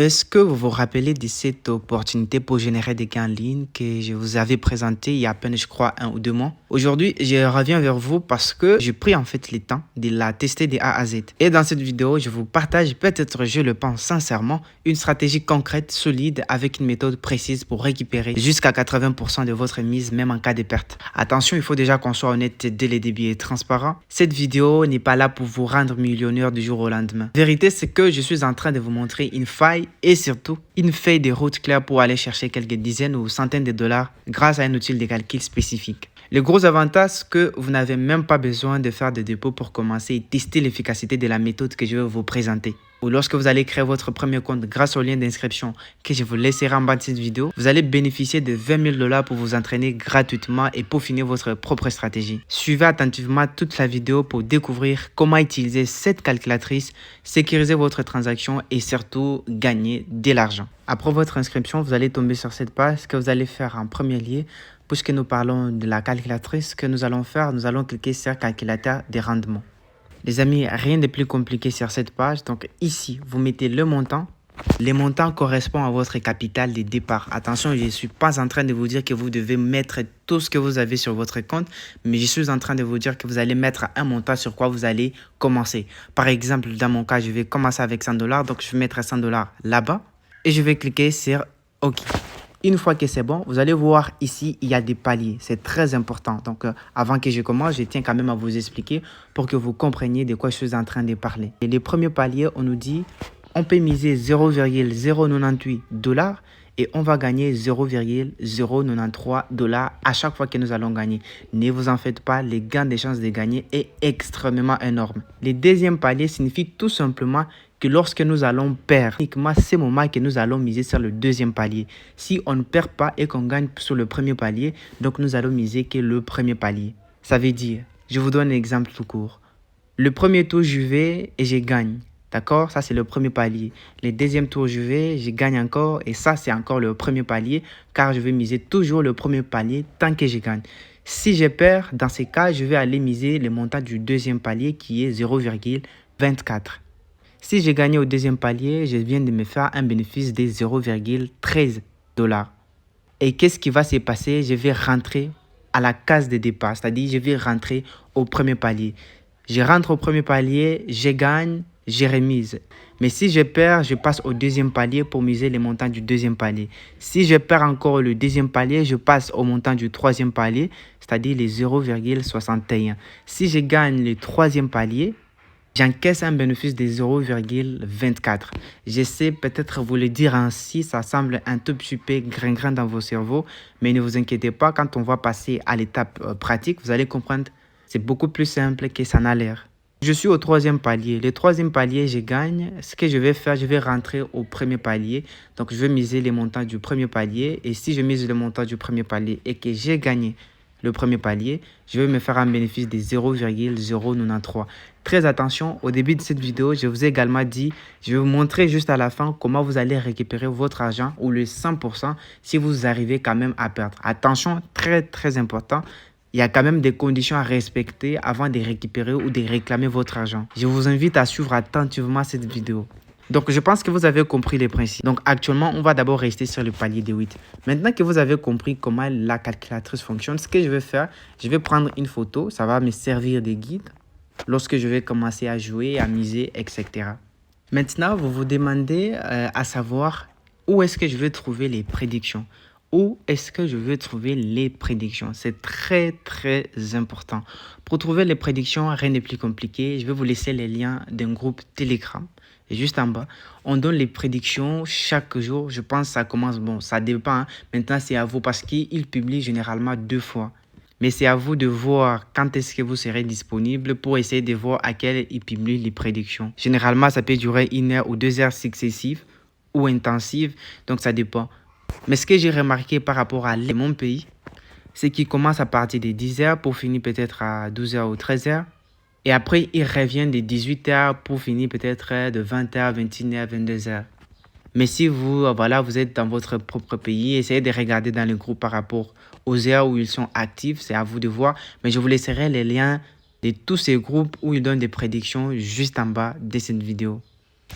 Est-ce que vous vous rappelez de cette opportunité pour générer des gains en ligne que je vous avais présentée il y a à peine, je crois, 1 ou 2 mois? Aujourd'hui, je reviens vers vous parce que j'ai pris en fait le temps de la tester de A à Z. Et dans cette vidéo, je vous partage, peut-être je le pense sincèrement, une stratégie concrète, solide, avec une méthode précise pour récupérer jusqu'à 80% de votre mise, même en cas de perte. Attention, il faut déjà qu'on soit honnête dès le début et transparent. Cette vidéo n'est pas là pour vous rendre millionnaire du jour au lendemain. La vérité, c'est que je suis en train de vous montrer une faille et surtout une feuille de route claire pour aller chercher quelques dizaines ou centaines de dollars grâce à un outil de calcul spécifique. Le gros avantage, c'est que vous n'avez même pas besoin de faire de dépôt pour commencer et tester l'efficacité de la méthode que je vais vous présenter. Ou lorsque vous allez créer votre premier compte grâce au lien d'inscription que je vous laisserai en bas de cette vidéo, vous allez bénéficier de 20 000 dollars pour vous entraîner gratuitement et peaufiner votre propre stratégie. Suivez attentivement toute la vidéo pour découvrir comment utiliser cette calculatrice, sécuriser votre transaction et surtout gagner de l'argent. Après votre inscription, vous allez tomber sur cette page. Ce que vous allez faire en premier lieu, puisque nous parlons de la calculatrice, ce que nous allons faire, nous allons cliquer sur calculateur des rendements. Les amis, rien de plus compliqué sur cette page. Donc ici, vous mettez le montant. Les montants correspondent à votre capital de départ. Attention, je ne suis pas en train de vous dire que vous devez mettre tout ce que vous avez sur votre compte, mais je suis en train de vous dire que vous allez mettre un montant sur quoi vous allez commencer. Par exemple, dans mon cas, je vais commencer avec 100 dollars. Donc, je vais mettre 100 dollars là-bas et je vais cliquer sur OK. Une fois que c'est bon, vous allez voir ici, il y a des paliers. C'est très important. Donc, avant que je commence, je tiens quand même à vous expliquer pour que vous compreniez de quoi je suis en train de parler. Et les premiers paliers, on nous dit, on peut miser 0,098 dollars et on va gagner 0,093 dollars à chaque fois que nous allons gagner. Ne vous en faites pas, les gains de chances de gagner est extrêmement énorme. Le deuxième palier signifie tout simplement que lorsque nous allons perdre, uniquement c'est le moment que nous allons miser sur le deuxième palier. Si on ne perd pas et qu'on gagne sur le premier palier, donc nous allons miser que le premier palier. Ça veut dire, je vous donne un exemple tout court. Le premier tour, je vais et je gagne. D'accord? Ça, c'est le premier palier. Le deuxième tour, je vais, je gagne encore. Et ça, c'est encore le premier palier, car je vais miser toujours le premier palier tant que je gagne. Si je perds, dans ces cas, je vais aller miser le montant du deuxième palier qui est 0,24. Si j'ai gagné au deuxième palier, je viens de me faire un bénéfice de 0,13 dollars. Et qu'est-ce qui va se passer? Je vais rentrer à la case de départ, c'est-à-dire je vais rentrer au premier palier. Je rentre au premier palier, je gagne, je remise. Mais si je perds, je passe au deuxième palier pour miser le montant du deuxième palier. Si je perds encore le deuxième palier, je passe au montant du troisième palier, c'est-à-dire les 0,61. Si je gagne le troisième palier, j'encaisse un bénéfice de 0,24. Je sais peut-être vous le dire ainsi, ça semble un tout petit peu gringrant dans vos cerveaux, mais ne vous inquiétez pas, quand on va passer à l'étape pratique, vous allez comprendre, c'est beaucoup plus simple que ça n'a l'air. Je suis au troisième palier. Le troisième palier, je gagne. Ce que je vais faire, je vais rentrer au premier palier. Donc, je vais miser les montants du premier palier. Et si je mise le montant du premier palier et que j'ai gagné le premier palier, je vais me faire un bénéfice de 0,093. Très attention, au début de cette vidéo, je vous ai également dit, je vais vous montrer juste à la fin comment vous allez récupérer votre argent ou le 100% si vous arrivez quand même à perdre. Attention, très très important. Il y a quand même des conditions à respecter avant de récupérer ou de réclamer votre argent. Je vous invite à suivre attentivement cette vidéo. Donc, je pense que vous avez compris les principes. Donc, actuellement, on va d'abord rester sur le palier de 8. Maintenant que vous avez compris comment la calculatrice fonctionne, ce que je vais faire, je vais prendre une photo. Ça va me servir de guide lorsque je vais commencer à jouer, à miser, etc. Maintenant, vous vous demandez à savoir où est-ce que je vais trouver les prédictions. Où est-ce que je vais trouver les prédictions? C'est très, très important. Pour trouver les prédictions, rien n'est plus compliqué. Je vais vous laisser les liens d'un groupe Telegram. Et juste en bas, on donne les prédictions chaque jour. Je pense que ça commence, bon, ça dépend. Hein. Maintenant, c'est à vous parce qu'il publie généralement 2 fois. Mais c'est à vous de voir quand est-ce que vous serez disponible pour essayer de voir à quel il publie les prédictions. Généralement, ça peut durer 1 heure ou 2 heures successives ou intensives. Donc, ça dépend. Mais ce que j'ai remarqué par rapport à mon pays, c'est qu'il commence à partir de 10 heures pour finir peut-être à 12 heures ou 13 heures. Et après, il revient de 18 heures pour finir peut-être de 20 heures, 21 heures, 22 heures. Mais si vous, voilà, vous êtes dans votre propre pays, essayez de regarder dans le groupe par rapport aux heures où ils sont actifs. C'est à vous de voir. Mais je vous laisserai les liens de tous ces groupes où ils donnent des prédictions juste en bas de cette vidéo.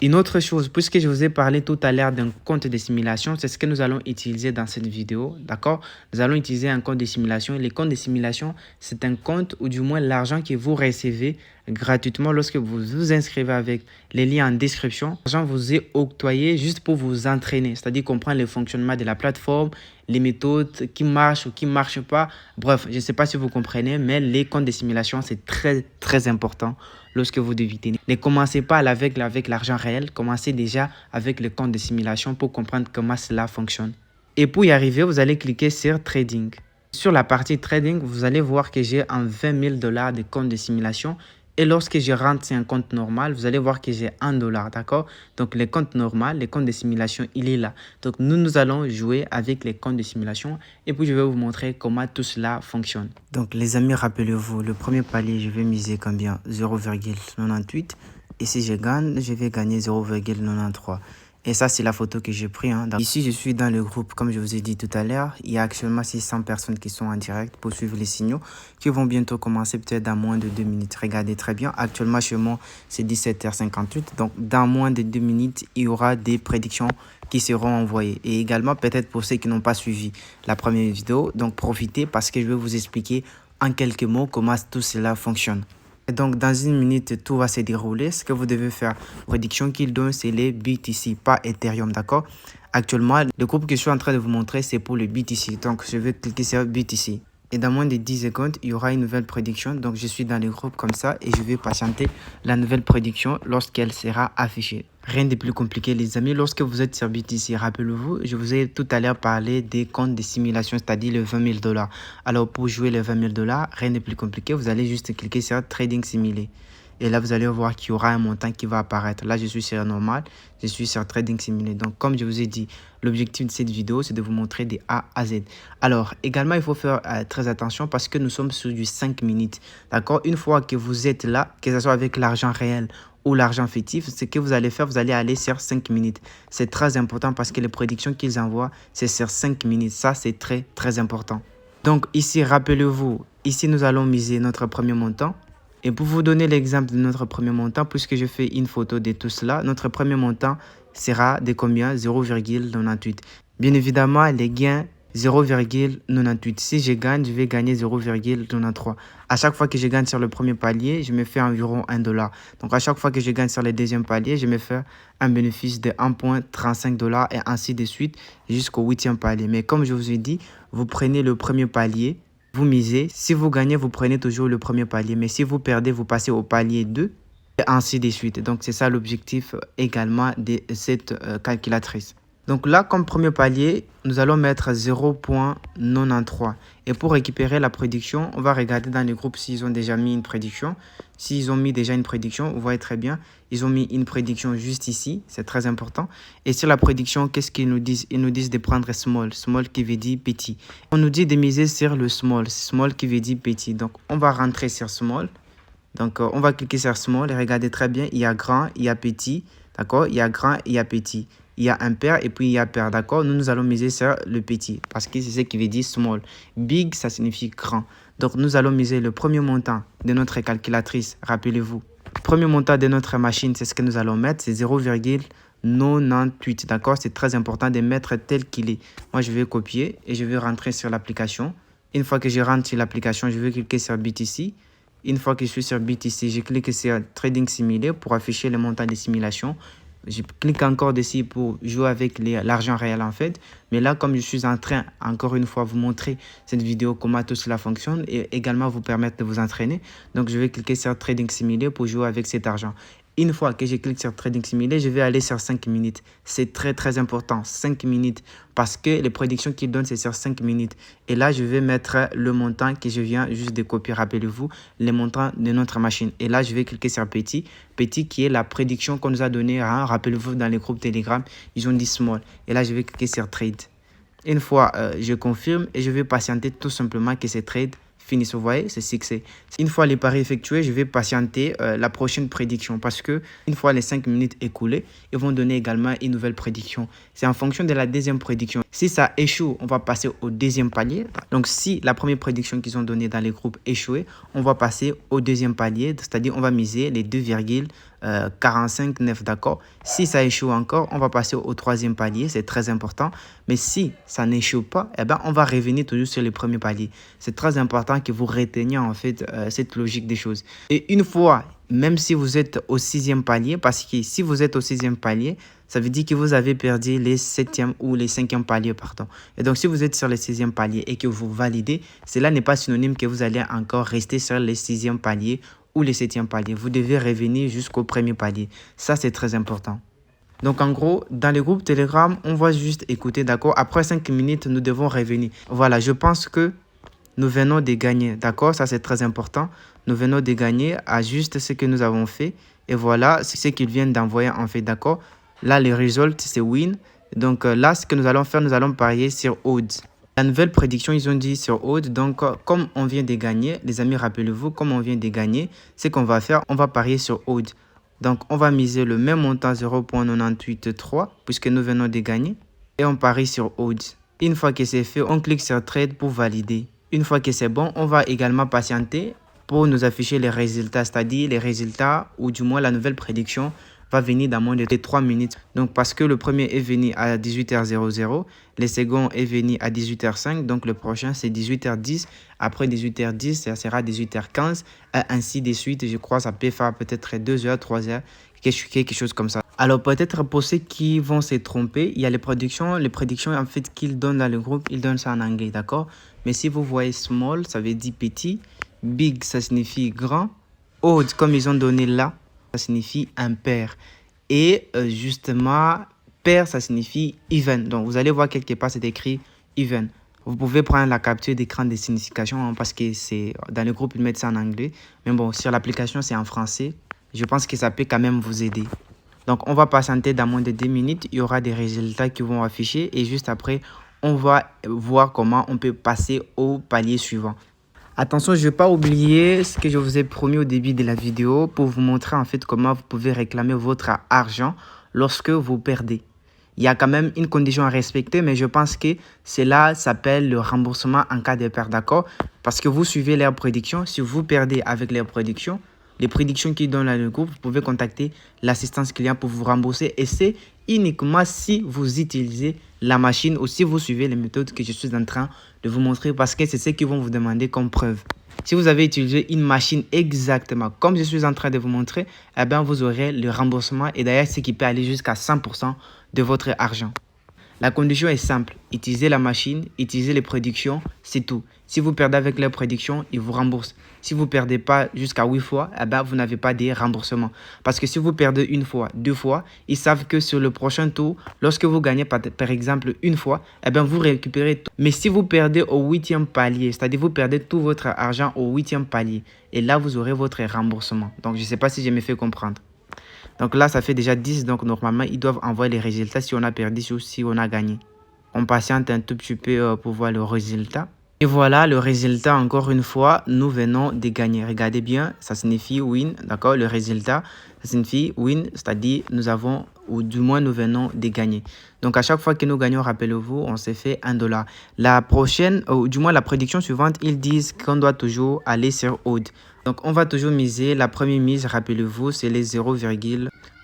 Une autre chose, puisque je vous ai parlé tout à l'heure d'un compte de simulation, c'est ce que nous allons utiliser dans cette vidéo, d'accord? Nous allons utiliser un compte de simulation. Les comptes de simulation, c'est un compte ou du moins l'argent que vous recevez gratuitement lorsque vous vous inscrivez avec les liens en description. L'argent vous est octroyé juste pour vous entraîner, c'est-à-dire comprendre le fonctionnement de la plateforme, les méthodes qui marchent ou qui ne marchent pas. Bref, je ne sais pas si vous comprenez, mais les comptes de simulation, c'est très important lorsque vous débutez. Ne commencez pas avec l'argent réel, commencez déjà avec le compte de simulation pour comprendre comment cela fonctionne. Et pour y arriver, vous allez cliquer sur Trading. Sur la partie Trading, vous allez voir que j'ai un 20 000 $ de compte de simulation. Et lorsque je rentre sur un compte normal, vous allez voir que j'ai $1, d'accord? Donc, le compte normal, le compte de simulation, il est là. Donc, nous allons jouer avec les comptes de simulation. Et puis, je vais vous montrer comment tout cela fonctionne. Donc, les amis, rappelez-vous, le premier palier, je vais miser combien? 0,98. Et si je gagne, je vais gagner 0,93. Et ça, c'est la photo que j'ai prise. Ici, je suis dans le groupe, comme je vous ai dit tout à l'heure. Il y a actuellement 600 personnes qui sont en direct pour suivre les signaux qui vont bientôt commencer peut-être dans moins de 2 minutes. Regardez très bien. Actuellement, chez moi, c'est 17h58. Donc, dans moins de 2 minutes, il y aura des prédictions qui seront envoyées. Et également, peut-être pour ceux qui n'ont pas suivi la première vidéo. Donc, profitez parce que je vais vous expliquer en quelques mots comment tout cela fonctionne. Donc, dans une minute, tout va se dérouler. Ce que vous devez faire, prédiction qu'il donne, c'est les BTC, pas Ethereum, d'accord? Actuellement, le groupe que je suis en train de vous montrer, c'est pour le BTC. Donc, je vais cliquer sur BTC. Et dans moins de 10 secondes, il y aura une nouvelle prédiction. Donc, je suis dans le groupe comme ça et je vais patienter la nouvelle prédiction lorsqu'elle sera affichée. Rien de plus compliqué, les amis. Lorsque vous êtes sur BTC, rappelez-vous, je vous ai tout à l'heure parlé des comptes de simulation, c'est-à-dire le 20 000 $. Alors, pour jouer les 20 000 $, rien de plus compliqué. Vous allez juste cliquer sur Trading Simulé. Et là, vous allez voir qu'il y aura un montant qui va apparaître. Là, je suis sur normal, je suis sur Trading Simulé. Donc, comme je vous ai dit, l'objectif de cette vidéo, c'est de vous montrer des A à Z. Alors, également, il faut faire très attention parce que nous sommes sur du 5 minutes. D'accord? Une fois que vous êtes là, que ce soit avec l'argent réel ou l'argent fictif, ce que vous allez faire, vous allez aller sur 5 minutes. C'est très important parce que les prédictions qu'ils envoient, c'est sur 5 minutes. Ça, c'est très important. Donc, ici, rappelez-vous, ici, nous allons miser notre premier montant. Et pour vous donner l'exemple de notre premier montant, puisque je fais une photo de tout cela, notre premier montant sera de combien? 0,98. Bien évidemment, les gains 0,98. Si je gagne, je vais gagner 0,93. À chaque fois que je gagne sur le premier palier, je me fais environ $1. Donc, à chaque fois que je gagne sur le deuxième palier, je me fais un bénéfice de 1,35 $ et ainsi de suite jusqu'au 8e palier. Mais comme je vous ai dit, vous prenez le premier palier. Vous misez, si vous gagnez, vous prenez toujours le premier palier. Mais si vous perdez, vous passez au palier 2 et ainsi de suite. Donc, c'est ça l'objectif également de cette calculatrice. Donc là, comme premier palier, nous allons mettre 0,93. Et pour récupérer la prédiction, on va regarder dans les groupes s'ils ont déjà mis une prédiction. S'ils ont mis déjà une prédiction, vous voyez très bien, ils ont mis une prédiction juste ici. C'est très important. Et sur la prédiction, qu'est-ce qu'ils nous disent? Ils nous disent de prendre small. Small qui veut dire petit. On nous dit de miser sur le small. Small qui veut dire petit. Donc, on va rentrer sur small. Donc, on va cliquer sur small et regardez très bien. Il y a grand, il y a petit. D'accord? Il y a grand, il y a petit. Il y a impair et puis il y a pair, d'accord? Nous allons miser sur le petit parce que c'est ce qui veut dire small. Big, ça signifie grand. Donc, nous allons miser le premier montant de notre calculatrice. Rappelez-vous, le premier montant de notre machine, c'est ce que nous allons mettre. C'est 0,98, d'accord? C'est très important de mettre tel qu'il est. Moi, je vais copier et je vais rentrer sur l'application. Une fois que je rentre sur l'application, je vais cliquer sur BTC. Une fois que je suis sur BTC, je clique sur Trading Simulé pour afficher le montant des simulations. Je clique encore dessus pour jouer avec l'argent réel en fait. Mais là, comme je suis en train, encore une fois, vous montrer cette vidéo, comment tout cela fonctionne et également vous permettre de vous entraîner. Donc, je vais cliquer sur Trading Simulé pour jouer avec cet argent. Une fois que je clique sur Trading Simulé, je vais aller sur 5 minutes. C'est très important, 5 minutes, parce que les prédictions qu'il donne, c'est sur 5 minutes. Et là, je vais mettre le montant que je viens juste de copier. Rappelez-vous, les montants de notre machine. Et là, je vais cliquer sur Petit. Petit qui est la prédiction qu'on nous a donnée. Hein? Rappelez-vous, dans les groupes Telegram, ils ont dit Small. Et là, je vais cliquer sur Trade. Une fois, je confirme et je vais patienter tout simplement que ces trades finissent. Vous voyez, c'est succès. Une fois les paris effectués, je vais patienter la prochaine prédiction parce que une fois les 5 minutes écoulées, ils vont donner également une nouvelle prédiction. C'est en fonction de la deuxième prédiction. Si ça échoue, on va passer au deuxième palier. Donc, si la première prédiction qu'ils ont donnée dans les groupes échouait, on va passer au deuxième palier, c'est-à-dire on va miser les 2,459, d'accord? Si ça échoue encore, on va passer au troisième palier, c'est très important. Mais si ça n'échoue pas, eh ben, on va revenir toujours sur le premier palier. C'est très important que vous reteniez en fait cette logique des choses. Et une fois, même si vous êtes au sixième palier, parce que si vous êtes au sixième palier, ça veut dire que vous avez perdu les septième ou les cinquième paliers, pardon. Et donc, si vous êtes sur le sixième palier et que vous validez, cela n'est pas synonyme que vous allez encore rester sur les sixième palier ou les septième palier. Vous devez revenir jusqu'au premier palier. Ça, c'est très important. Donc, en gros, dans le groupe Telegram, on va juste écouter, d'accord? Après 5 minutes, nous devons revenir. Voilà, je pense que nous venons de gagner, d'accord? Ça, c'est très important. Nous venons de gagner à juste ce que nous avons fait. Et voilà, c'est ce qu'ils viennent d'envoyer, en fait, d'accord? Là, le résultat, c'est win. Donc là, ce que nous allons faire, nous allons parier sur odds. La nouvelle prédiction, ils ont dit sur odds. Donc, comme on vient de gagner, les amis, rappelez-vous, comme on vient de gagner, ce qu'on va faire, on va parier sur odds. Donc, on va miser le même montant 0,983 puisque nous venons de gagner. Et on parie sur odds. Une fois que c'est fait, on clique sur trade pour valider. Une fois que c'est bon, on va également patienter pour nous afficher les résultats, c'est-à-dire les résultats ou du moins la nouvelle prédiction va venir dans moins de 3 minutes. Donc, parce que le premier est venu à 18h00, le second est venu à 18h05, donc le prochain c'est 18h10. Après 18h10, ça sera 18h15, et ainsi de suite. Je crois que ça peut faire peut-être 2h, 3h, quelque chose comme ça. Alors, peut-être pour ceux qui vont se tromper, il y a les prédictions en fait qu'ils donnent dans le groupe, ils donnent ça en anglais, d'accord? Mais si vous voyez small, ça veut dire petit, big, ça signifie grand, odd, comme ils ont donné là, ça signifie impair. Et justement, pair, ça signifie even. Donc, vous allez voir quelque part, c'est écrit even. Vous pouvez prendre la capture d'écran des significations hein, parce que c'est dans le groupe, ils mettent ça en anglais. Mais bon, sur l'application, c'est en français. Je pense que ça peut quand même vous aider. Donc, on va patienter dans moins de 2 minutes. Il y aura des résultats qui vont afficher. Et juste après, on va voir comment on peut passer au palier suivant. Attention, je ne vais pas oublier ce que je vous ai promis au début de la vidéo pour vous montrer en fait comment vous pouvez réclamer votre argent lorsque vous perdez. Il y a quand même une condition à respecter, mais je pense que cela s'appelle le remboursement en cas de perte, d'accord? Parce que vous suivez leurs prédictions. Si vous perdez avec leurs prédictions, les prédictions qu'ils donnent dans le groupe, vous pouvez contacter l'assistance client pour vous rembourser. Et c'est uniquement si vous utilisez la machine ou si vous suivez les méthodes que je suis en train de vous montrer parce que c'est ce qu'ils vont vous demander comme preuve. Si vous avez utilisé une machine exactement comme je suis en train de vous montrer, eh bien vous aurez le remboursement et d'ailleurs ce qui peut aller jusqu'à 100% de votre argent. La condition est simple, utilisez la machine, utilisez les prédictions, c'est tout. Si vous perdez avec les prédictions, ils vous remboursent. Si vous ne perdez pas jusqu'à 8 fois, eh ben, vous n'avez pas de remboursement. Parce que si vous perdez une fois, 2 fois, ils savent que sur le prochain tour, lorsque vous gagnez par exemple une fois, eh ben, vous récupérez tout. Mais si vous perdez au 8e palier, c'est-à-dire vous perdez tout votre argent au 8e palier, et là vous aurez votre remboursement. Donc je ne sais pas si je me fais comprendre. Donc là, ça fait déjà 10. Donc normalement, ils doivent envoyer les résultats si on a perdu ou si on a gagné. On patiente un tout petit peu pour voir le résultat. Et voilà le résultat, encore une fois, nous venons de gagner. Regardez bien, ça signifie win, d'accord? Le résultat, ça signifie win, c'est-à-dire nous avons, ou du moins nous venons de gagner. Donc à chaque fois que nous gagnons, rappelez-vous, on s'est fait $1. La prochaine, ou du moins la prédiction suivante, ils disent qu'on doit toujours aller sur odd. Donc on va toujours miser, la première mise, rappelez-vous, c'est les 0,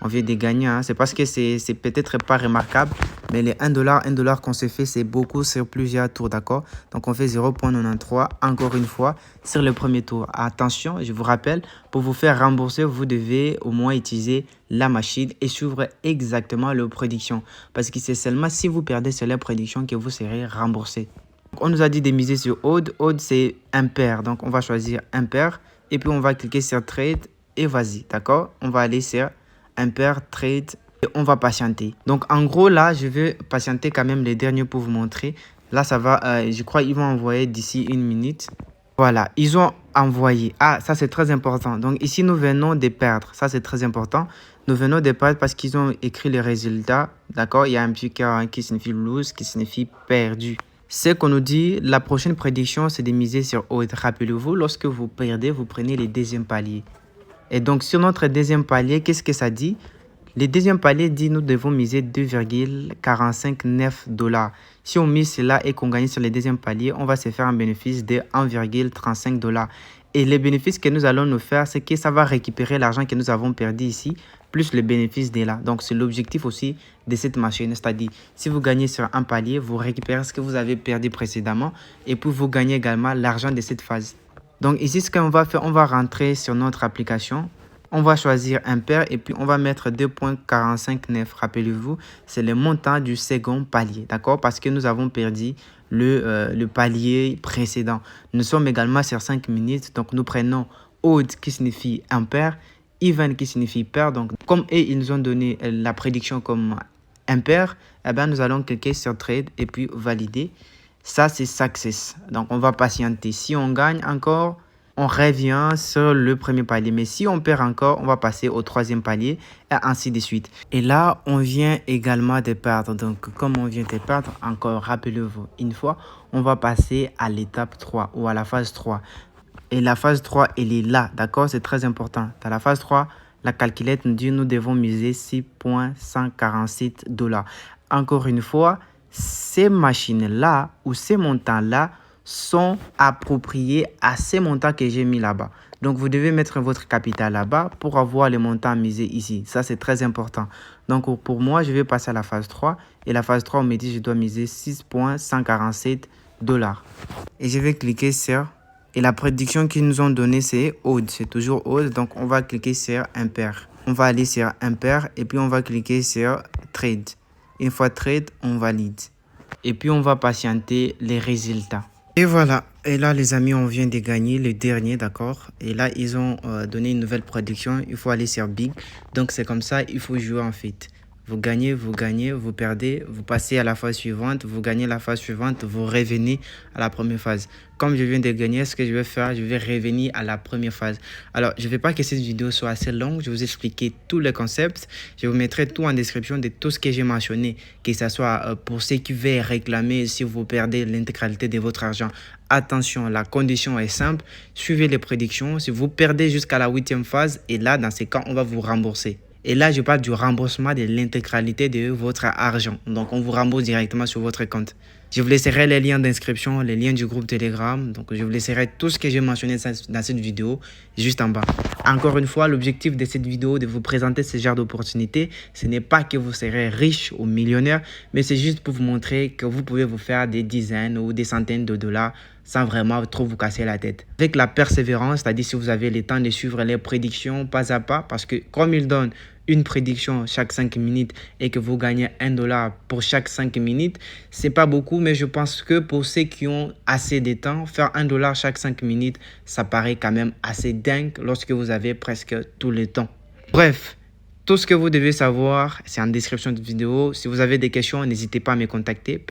on vient de gagner. Hein. C'est parce que c'est peut-être pas remarquable, mais les $1 qu'on s'est fait, c'est beaucoup sur plusieurs tours, d'accord? Donc on fait 0,93 encore une fois sur le premier tour. Attention, je vous rappelle, pour vous faire rembourser, vous devez au moins utiliser la machine et suivre exactement les prédictions. Parce que c'est seulement si vous perdez sur les prédictions que vous serez remboursé. Donc, on nous a dit de miser sur odd. Odd, c'est impair. Donc on va choisir impair. Et puis on va cliquer sur trade et vas-y, d'accord? On va aller sur impair, trade et on va patienter. Donc en gros là, je vais patienter quand même les derniers pour vous montrer. Là ça va, je crois qu'ils vont envoyer d'ici 1 minute. Voilà, ils ont envoyé. Ah, ça c'est très important. Donc ici nous venons de perdre. Ça c'est très important. Nous venons de perdre parce qu'ils ont écrit les résultats. D'accord? Il y a un petit cœur qui signifie lose, qui signifie perdu. Ce qu'on nous dit, la prochaine prédiction, c'est de miser sur odd. Rappelez-vous, lorsque vous perdez, vous prenez les deuxièmes paliers. Et donc, sur notre deuxième palier, qu'est-ce que ça dit? Le deuxième palier dit nous devons miser 2,459 $. Si on mise cela et qu'on gagne sur le deuxième palier, on va se faire un bénéfice de 1,35 $. Et le bénéfice que nous allons nous faire, c'est que ça va récupérer l'argent que nous avons perdu ici, plus le bénéfice de là. Donc, c'est l'objectif aussi de cette machine. C'est-à-dire, si vous gagnez sur un palier, vous récupérez ce que vous avez perdu précédemment et puis vous gagnez également l'argent de cette phase. Donc, ici, ce qu'on va faire, on va rentrer sur notre application. On va choisir impair et puis on va mettre 2,459. Rappelez-vous, c'est le montant du second palier, d'accord? Parce que nous avons perdu le palier précédent. Nous sommes également sur 5 minutes, donc nous prenons odd qui signifie impair, even qui signifie pair. Donc, comme ils nous ont donné la prédiction comme impair, eh bien, nous allons cliquer sur trade et puis valider. Ça, c'est success. Donc, on va patienter. Si on gagne encore, on revient sur le premier palier. Mais si on perd encore, on va passer au troisième palier et ainsi de suite. Et là, on vient également de perdre. Donc, comme on vient de perdre, encore, rappelez-vous, une fois, on va passer à l'étape 3 ou à la phase 3. Et la phase 3, elle est là, d'accord? C'est très important. Dans la phase 3, la calculette nous dit nous devons miser 6,147 $. Encore une fois, ces machines-là ou ces montants-là sont appropriés à ces montants que j'ai mis là-bas. Donc, vous devez mettre votre capital là-bas pour avoir les montants misés ici. Ça, c'est très important. Donc, pour moi, je vais passer à la phase 3. Et la phase 3, on me dit que je dois miser 6,147 $. Et je vais cliquer sur... Et la prédiction qu'ils nous ont donnée, c'est odd. C'est toujours odd. Donc, on va cliquer sur impair. On va aller sur impair et puis on va cliquer sur trade. Une fois trade, on valide. Et puis, on va patienter les résultats. Et voilà, et là les amis, on vient de gagner le dernier, d'accord? Et là, ils ont donné une nouvelle prédiction, il faut aller sur Big. Donc c'est comme ça, il faut jouer en fait. Vous gagnez, vous perdez, vous passez à la phase suivante, vous gagnez la phase suivante, vous revenez à la première phase. Comme je viens de gagner, ce que je vais faire, je vais revenir à la première phase. Alors, je ne vais pas que cette vidéo soit assez longue, je vais vous expliquer tous les concepts. Je vous mettrai tout en description de tout ce que j'ai mentionné, que ce soit pour ceux qui veulent réclamer si vous perdez l'intégralité de votre argent. Attention, la condition est simple, suivez les prédictions. Si vous perdez jusqu'à la 8e phase, et là, dans ces cas, on va vous rembourser. Et là, je parle du remboursement de l'intégralité de votre argent. Donc, on vous rembourse directement sur votre compte. Je vous laisserai les liens d'inscription, les liens du groupe Telegram. Donc, je vous laisserai tout ce que j'ai mentionné dans cette vidéo juste en bas. Encore une fois, l'objectif de cette vidéo, de vous présenter ce genre d'opportunité, ce n'est pas que vous serez riche ou millionnaire, mais c'est juste pour vous montrer que vous pouvez vous faire des dizaines ou des centaines de dollars sans vraiment trop vous casser la tête. Avec la persévérance, c'est-à-dire si vous avez le temps de suivre les prédictions pas à pas, parce que comme ils donnent une prédiction chaque 5 minutes et que vous gagnez $1 pour chaque 5 minutes, c'est pas beaucoup, mais je pense que pour ceux qui ont assez de temps, faire $1 chaque 5 minutes, ça paraît quand même assez dingue lorsque vous avez presque tout le temps. Bref, tout ce que vous devez savoir, c'est en description de vidéo. Si vous avez des questions, n'hésitez pas à me contacter.